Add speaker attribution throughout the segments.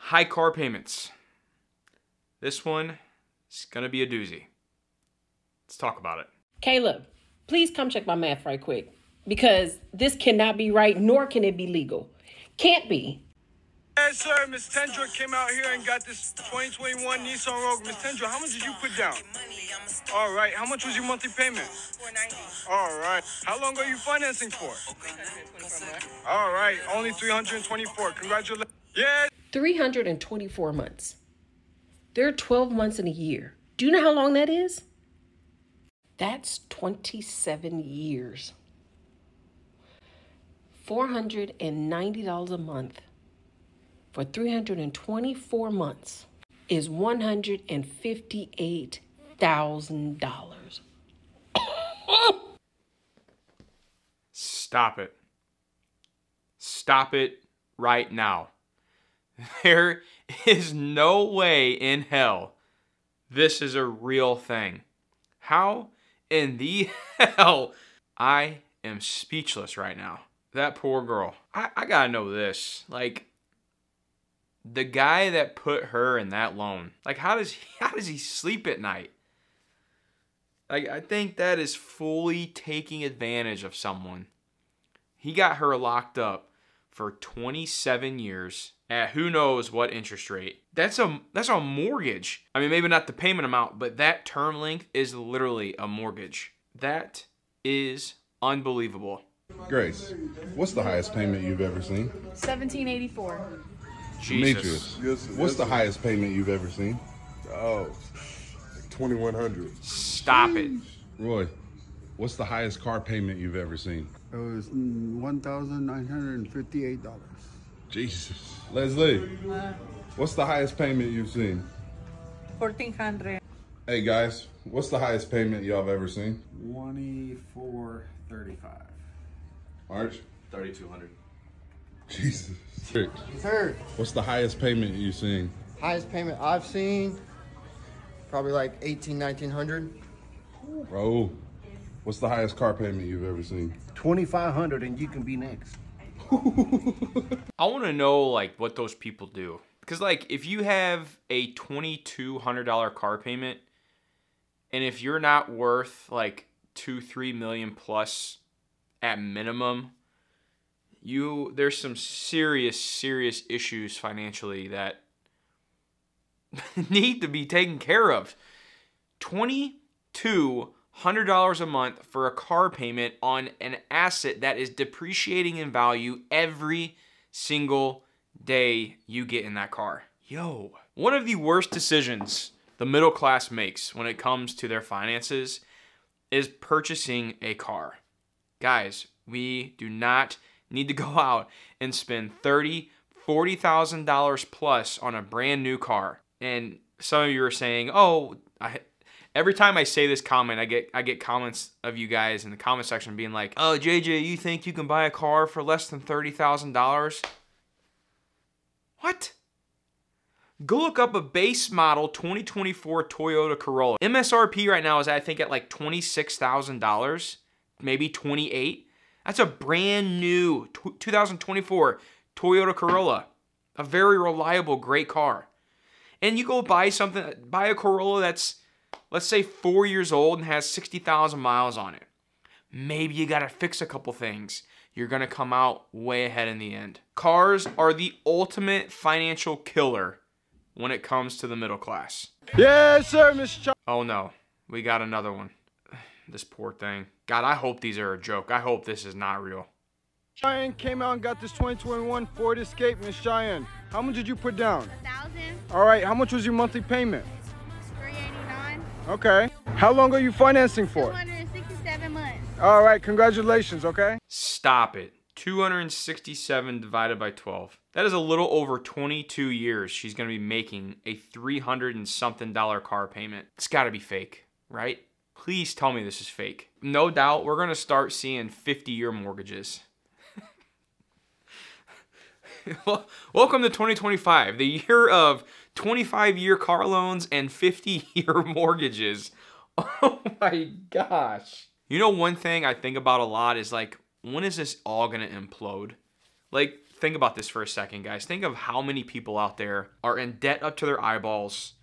Speaker 1: High car payments. This one is gonna be a doozy. Let's talk about it.
Speaker 2: Caleb, please come check my math right quick, because this cannot be right, nor can it be legal. Can't be.
Speaker 3: Yes, sir. Miss Tendra came out here and got this 2021 Nissan Rogue. Miss Tendra, how much did you put down? All right. How much was your monthly payment? $490. All right. How long are you financing for? All right. Only 324. Congratulations. Yeah.
Speaker 2: 324 months. There are 12 months in a year. Do you know how long that is? That's 27 years. $490 a month for 324 months is $158,000.
Speaker 1: Stop it. Stop it right now. There is no way in hell this is a real thing. How in the hell? I am speechless right now. That poor girl. I gotta know this. Like, the guy that put her in that loan, like, how does he sleep at night? Like, I think that is fully taking advantage of someone. He got her locked up for 27 years at who knows what interest rate. That's a mortgage. I mean, maybe not the payment amount, but that term length is literally a mortgage. That is unbelievable.
Speaker 4: Grace, what's the highest payment you've ever seen?
Speaker 5: $1,784.
Speaker 1: Jesus.
Speaker 4: Demetrius, what's the highest payment you've ever seen?
Speaker 6: Oh, $2,100.
Speaker 1: Stop it.
Speaker 4: Roy, what's the highest car payment you've ever seen?
Speaker 7: It was $1,958.
Speaker 4: Jesus. Leslie, what's the highest payment you've seen?
Speaker 5: $1,400.
Speaker 4: Hey guys, what's the highest payment y'all have ever seen?
Speaker 8: $2,435.
Speaker 4: Arch?
Speaker 8: $3,200.
Speaker 4: Jesus. Rick,
Speaker 9: Sir,
Speaker 4: what's the highest payment you've seen?
Speaker 9: highest payment I've seen, probably like $1,800, $1,900.
Speaker 4: Raul, what's the highest car payment you've ever seen?
Speaker 8: $2,500 and you can be next.
Speaker 1: I want to know, like, what those people do. Because, like, if you have a $2,200 car payment, and if you're not worth, like, 2-3 million plus at minimum, there's some serious issues financially that need to be taken care of. $2,200 a month for a car payment on an asset that is depreciating in value every single day you get in that car. Yo, one of the worst decisions the middle class makes when it comes to their finances is purchasing a car. Guys, we do not need to go out and spend $30,000, $40,000 plus on a brand new car. And some of you are saying, oh, every time I say this comment, I get comments of you guys in the comment section being like, oh, JJ, you think you can buy a car for less than $30,000? What? Go look up a base model 2024 Toyota Corolla. MSRP right now is, I think, at like $26,000, maybe $28,000. That's a brand new 2024 Toyota Corolla. A very reliable, great car. And you go buy a Corolla that's, let's say, 4 years old and has 60,000 miles on it. Maybe you gotta fix a couple things. You're gonna come out way ahead in the end. Cars are the ultimate financial killer when it comes to the middle class.
Speaker 3: Yes, sir, Miss Ch.
Speaker 1: Oh no, we got another one. This poor thing. God, I hope these are a joke. I hope this is not real.
Speaker 3: Cheyenne came out and got this 2021 Ford Escape. Miss Cheyenne, how much did you put down?
Speaker 5: $1,000.
Speaker 3: All right, how much was your monthly payment?
Speaker 5: $389.
Speaker 3: Okay. How long are you financing for?
Speaker 5: 267 months.
Speaker 3: All right, congratulations, okay?
Speaker 1: Stop it. 267 divided by 12. That is a little over 22 years she's going to be making a $300 and something car payment. It's got to be fake, right? Please tell me this is fake. No doubt we're going to start seeing 50-year mortgages. Welcome to 2025, the year of 25-year car loans and 50-year mortgages. Oh my gosh. You know, one thing I think about a lot is, like, when is this all gonna implode? Like, think about this for a second, guys. Think of how many people out there are in debt up to their eyeballs,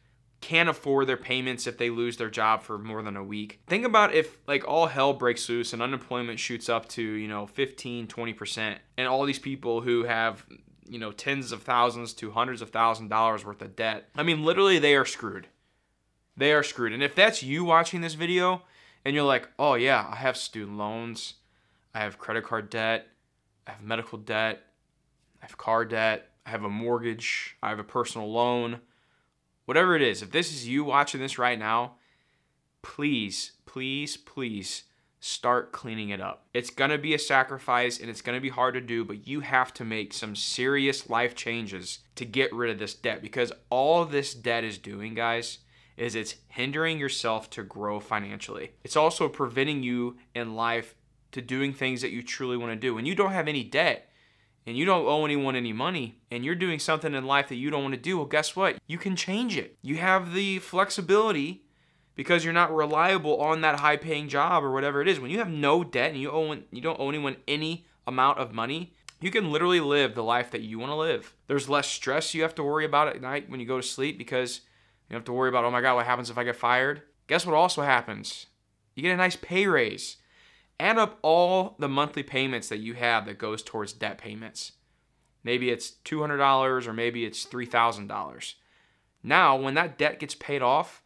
Speaker 1: can't afford their payments if they lose their job for more than a week. Think about if like all hell breaks loose and unemployment shoots up to, 15, 20%, and all these people who have, tens of thousands to hundreds of thousands of dollars worth of debt. I mean, literally they are screwed. They are screwed. And if that's you watching this video and you're like, oh yeah, I have student loans, I have credit card debt, I have medical debt, I have car debt, I have a mortgage, I have a personal loan, whatever it is, if this is you watching this right now, please, please, please start cleaning it up. It's gonna be a sacrifice and it's gonna be hard to do, but you have to make some serious life changes to get rid of this debt, because all this debt is doing, guys, is it's hindering yourself to grow financially. It's also preventing you in life to doing things that you truly wanna do. When you don't have any debt, and you don't owe anyone any money, and you're doing something in life that you don't want to do, well, guess what? You can change it. You have the flexibility because you're not reliable on that high-paying job or whatever it is. When you have no debt and you don't owe anyone any amount of money, you can literally live the life that you want to live. There's less stress you have to worry about at night when you go to sleep because you don't have to worry about, oh my God, what happens if I get fired? Guess what also happens? You get a nice pay raise. Add up all the monthly payments that you have that goes towards debt payments. Maybe it's $200 or maybe it's $3,000. Now, when that debt gets paid off,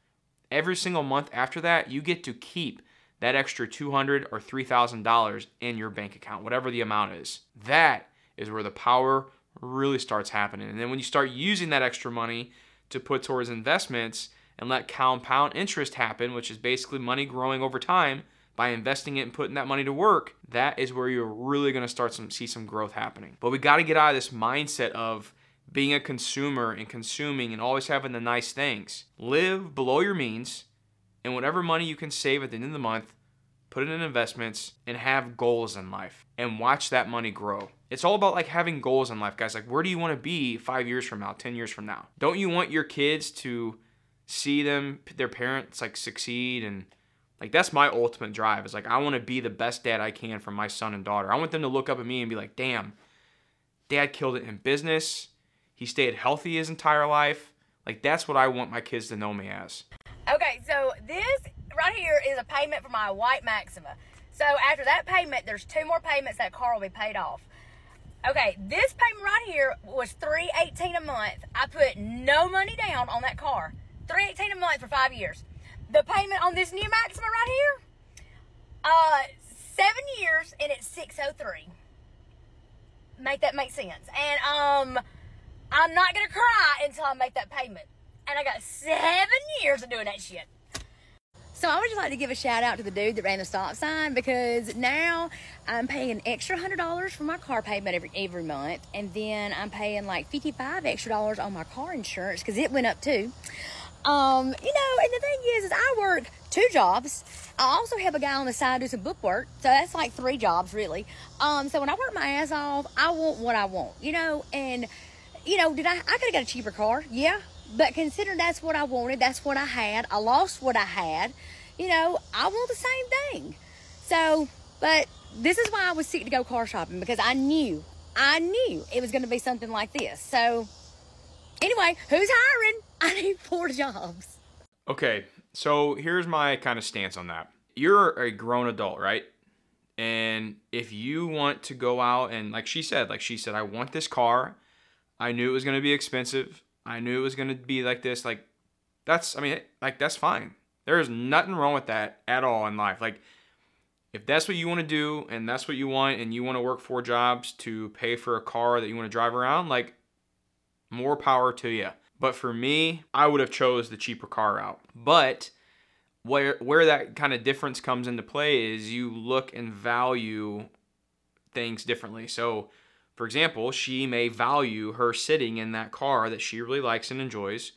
Speaker 1: every single month after that, you get to keep that extra $200 or $3,000 in your bank account, whatever the amount is. That is where the power really starts happening. And then when you start using that extra money to put towards investments and let compound interest happen, which is basically money growing over time, by investing it and putting that money to work, that is where you're really gonna start to see some growth happening. But we gotta get out of this mindset of being a consumer and consuming and always having the nice things. Live below your means, and whatever money you can save at the end of the month, put it in investments and have goals in life and watch that money grow. It's all about like having goals in life, guys. Like, where do you wanna be 5 years from now, 10 years from now? Don't you want your kids to see their parents like succeed? And like, that's my ultimate drive, is like, I want to be the best dad I can for my son and daughter. I want them to look up at me and be like, damn, Dad killed it in business. He stayed healthy his entire life. Like, that's what I want my kids to know me as.
Speaker 7: Okay, so this right here is a payment for my white Maxima. So after that payment, there's 2 more payments. That car will be paid off. Okay, this payment right here was $318 a month. I put no money down on that car. $318 a month for 5 years. The payment on this new Maxima right here, 7 years, and it's $603. Make that make sense. And I'm not gonna cry until I make that payment. And I got 7 years of doing that shit. So I would just like to give a shout out to the dude that ran the stop sign, because now I'm paying an extra $100 for my car payment every month, and then I'm paying like $55 extra on my car insurance because it went up too. And the thing is I work 2 jobs. I also have a guy on the side do some book work, so that's like 3 jobs really. So when I work my ass off, I want what I want, and I could have got a cheaper car, yeah, but consider that's what I wanted, that's what I had. I lost what I had, I want the same thing. So, but this is why I was sick to go car shopping, because I knew it was going to be something like this. So anyway, who's hiring? I need 4 jobs.
Speaker 1: Okay, so here's my kind of stance on that. You're a grown adult, right? And if you want to go out and like she said, I want this car. I knew it was going to be expensive. I knew it was going to be like this. That's fine. There's nothing wrong with that at all in life. Like, if that's what you want to do and that's what you want, and you want to work 4 jobs to pay for a car that you want to drive around, like, more power to you. But for me, I would have chose the cheaper car route. But where that kind of difference comes into play is you look and value things differently. So, for example, she may value her sitting in that car that she really likes and enjoys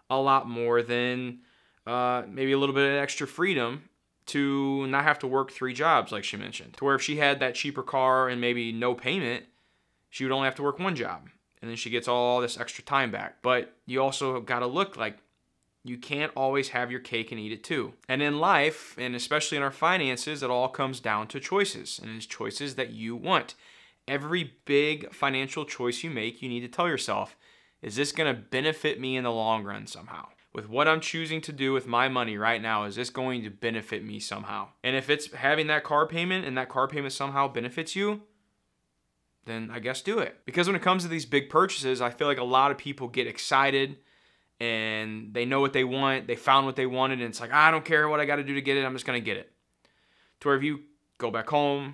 Speaker 1: a lot more than maybe a little bit of extra freedom to not have to work 3 jobs like she mentioned. To where if she had that cheaper car and maybe no payment, she would only have to work 1 job. And then she gets all this extra time back. But you also got to look like you can't always have your cake and eat it too. And in life, and especially in our finances, it all comes down to choices. And it's choices that you want. every big financial choice you make, you need to tell yourself, is this going to benefit me in the long run somehow? With what I'm choosing to do with my money right now, is this going to benefit me somehow? And if it's having that car payment and that car payment somehow benefits you, then I guess do it. Because when it comes to these big purchases, I feel like a lot of people get excited and they know what they want. They found what they wanted and it's like, I don't care what I got to do to get it. I'm just going to get it. To where if you go back home,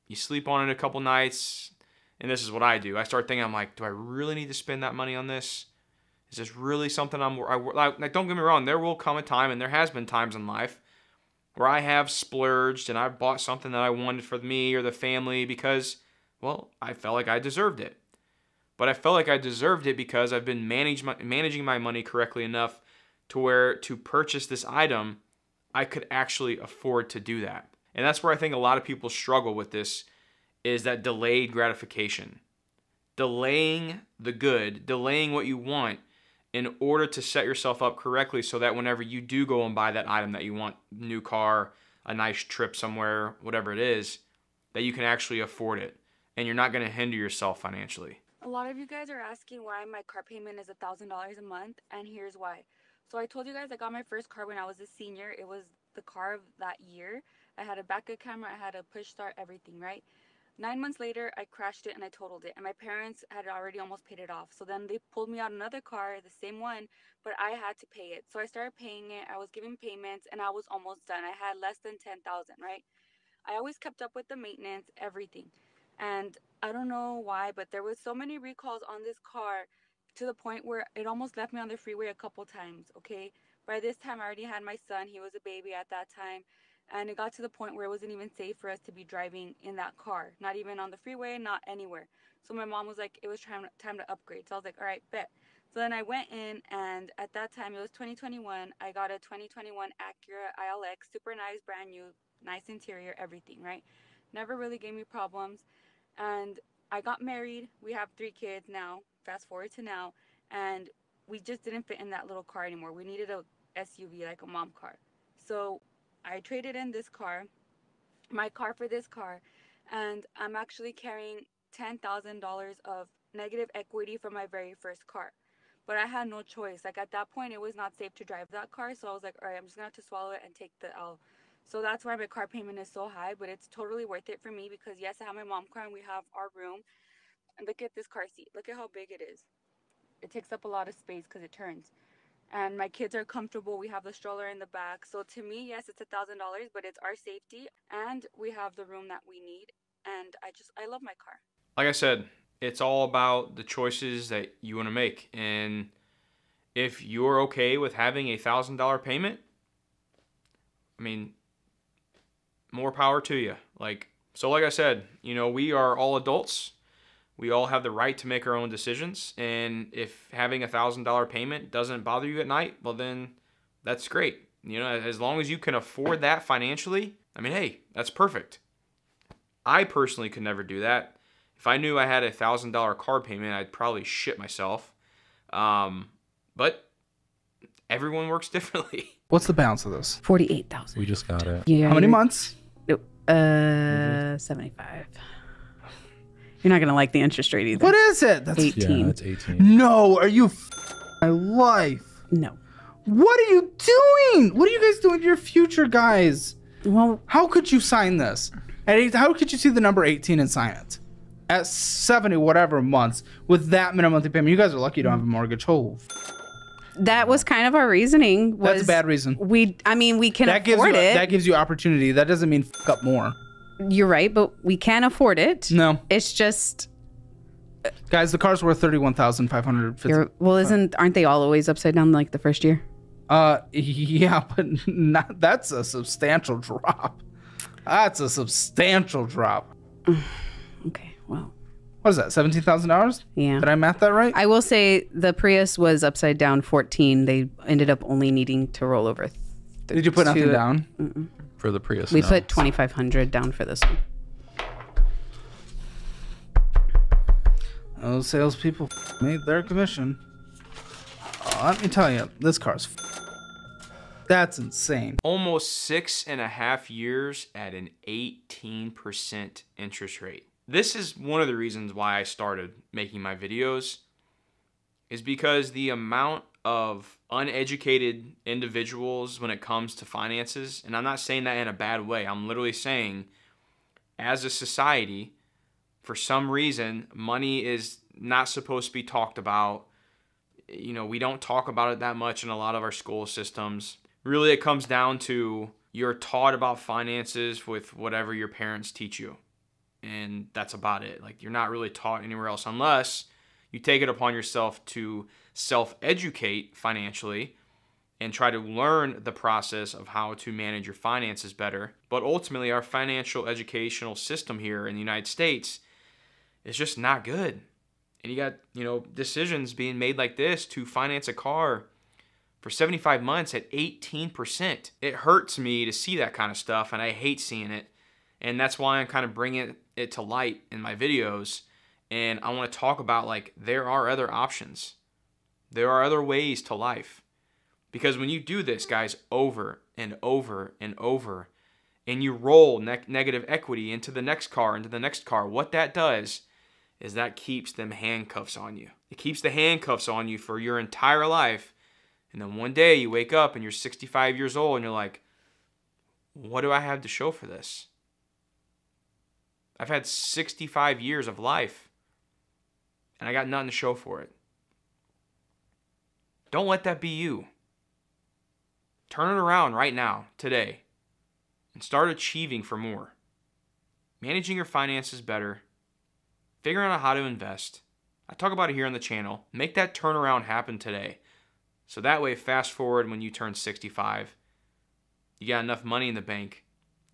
Speaker 1: you sleep on it a couple nights, and this is what I do. I start thinking, I'm like, do I really need to spend that money on this? Is this really something like, don't get me wrong, there will come a time, and there has been times in life, where I have splurged and I've bought something that I wanted for me or the family because, well, I felt like I deserved it. But I felt like I deserved it because I've been managing my money correctly enough to where to purchase this item, I could actually afford to do that. And that's where I think a lot of people struggle with this, is that delayed gratification. Delaying the good, delaying what you want in order to set yourself up correctly so that whenever you do go and buy that item that you want, new car, a nice trip somewhere, whatever it is, that you can actually afford it and you're not going to hinder yourself financially.
Speaker 10: A lot of you guys are asking why my car payment is $1,000 a month, and here's why. So I told you guys I got my first car when I was a senior. It was the car of that year. I had a backup camera, I had a push start, everything, right? 9 months later, I crashed it and I totaled it, and my parents had already almost paid it off. So then they pulled me out another car, the same one, but I had to pay it. So I started paying it. I was giving payments, and I was almost done. I had less than $10,000, right? I always kept up with the maintenance, everything. And I don't know why, but there was so many recalls on this car to the point where it almost left me on the freeway a couple times, okay? By this time, I already had my son. He was a baby at that time. And it got to the point where it wasn't even safe for us to be driving in that car. Not even on the freeway, not anywhere. So my mom was like, it was time to upgrade. So I was like, all right, bet. So then I went in, and at that time, it was 2021. I got a 2021 Acura ILX, super nice, brand new, nice interior, everything, right? Never really gave me problems. And I got married. We have 3 kids now. Fast forward to now. And we just didn't fit in that little car anymore. We needed a SUV, like a mom car. So I traded in this car, my car for this car, and I'm actually carrying $10,000 of negative equity from my very first car. But I had no choice. Like, at that point, it was not safe to drive that car, so I was like, all right, I'm just gonna have to swallow it and take the L. So that's why my car payment is so high, but it's totally worth it for me because, yes, I have my mom car and we have our room. And look at this car seat. Look at how big it is. It takes up a lot of space because it turns. And my kids are comfortable. We have the stroller in the back. So to me, yes, it's $1,000, but it's our safety. And we have the room that we need. And I love my car.
Speaker 1: Like I said, it's all about the choices that you want to make. And if you're okay with having a $1,000 payment, I mean, more power to you. Like I said, you know, we are all adults. We all have the right to make our own decisions, and if having a $1,000 payment doesn't bother you at night, well then, that's great. You know, as long as you can afford that financially, I mean, hey, that's perfect. I personally could never do that. If I knew I had a $1,000 car payment, I'd probably shit myself. But everyone works differently.
Speaker 11: What's the balance of this?
Speaker 2: 48,000.
Speaker 12: We just got it.
Speaker 2: Yeah.
Speaker 11: How many months?
Speaker 2: 75. You're not gonna like the interest rate either.
Speaker 11: What is it?
Speaker 2: That's 18.
Speaker 12: Yeah, it's 18.
Speaker 11: No, are you my life?
Speaker 2: No.
Speaker 11: What are you doing? What are you guys doing to your future, guys?
Speaker 2: Well,
Speaker 11: how could you sign this? How could you see the number 18 and sign it? At 70 whatever months with that minimum monthly payment. You guys are lucky you don't have a mortgage. Oh.
Speaker 2: That was kind of our reasoning.
Speaker 11: That's a bad reason.
Speaker 2: We can afford it.
Speaker 11: That gives you opportunity. That doesn't mean fuck up more.
Speaker 2: You're right, but we can afford it.
Speaker 11: No.
Speaker 2: It's just,
Speaker 11: guys, the car's worth $31,550.
Speaker 2: well, aren't they all always upside down like the first year?
Speaker 11: Yeah, but that's a substantial drop. That's a substantial drop.
Speaker 2: Okay, well.
Speaker 11: What is that, $17,000?
Speaker 2: Yeah.
Speaker 11: Did I math that right?
Speaker 2: I will say the Prius was upside down 14. They ended up only needing to roll over.
Speaker 11: Did you put nothing down?
Speaker 2: Mm-mm.
Speaker 12: For the Prius,
Speaker 2: we put $2,500 down for this one.
Speaker 11: Those salespeople made their commission. Let me tell you, this car's that's insane.
Speaker 1: Almost 6.5 years at an 18% interest rate. this is one of the reasons why I started making my videos, is because the amount of uneducated individuals when it comes to finances, and I'm not saying that in a bad way, I'm literally saying as a society, for some reason, money is not supposed to be talked about. You know, we don't talk about it that much in a lot of our school systems. Really, it comes down to you're taught about finances with whatever your parents teach you. And that's about it. Like, you're not really taught anywhere else unless you take it upon yourself to self-educate financially and try to learn the process of how to manage your finances better. But ultimately, our financial educational system here in the United States is just not good. And you got, you know, decisions being made like this to finance a car for 75 months at 18%. It hurts me to see that kind of stuff, and I hate seeing it. And that's why I'm kind of bringing it to light in my videos. And I want to talk about, like, there are other options. There are other ways to life. Because when you do this, guys, over and over and over, and you roll negative equity into the next car, what that does is that keeps them handcuffs on you. It keeps the handcuffs on you for your entire life. And then one day you wake up and you're 65 years old and you're like, what do I have to show for this? I've had 65 years of life and I got nothing to show for it. Don't let that be you. Turn it around right now, today, and start achieving for more. Managing your finances better, figuring out how to invest. I talk about it here on the channel. Make that turnaround happen today. So that way, fast forward when you turn 65, you got enough money in the bank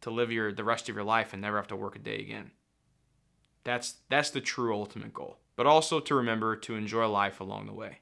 Speaker 1: to live the rest of your life and never have to work a day again. That's the true ultimate goal. But also to remember to enjoy life along the way.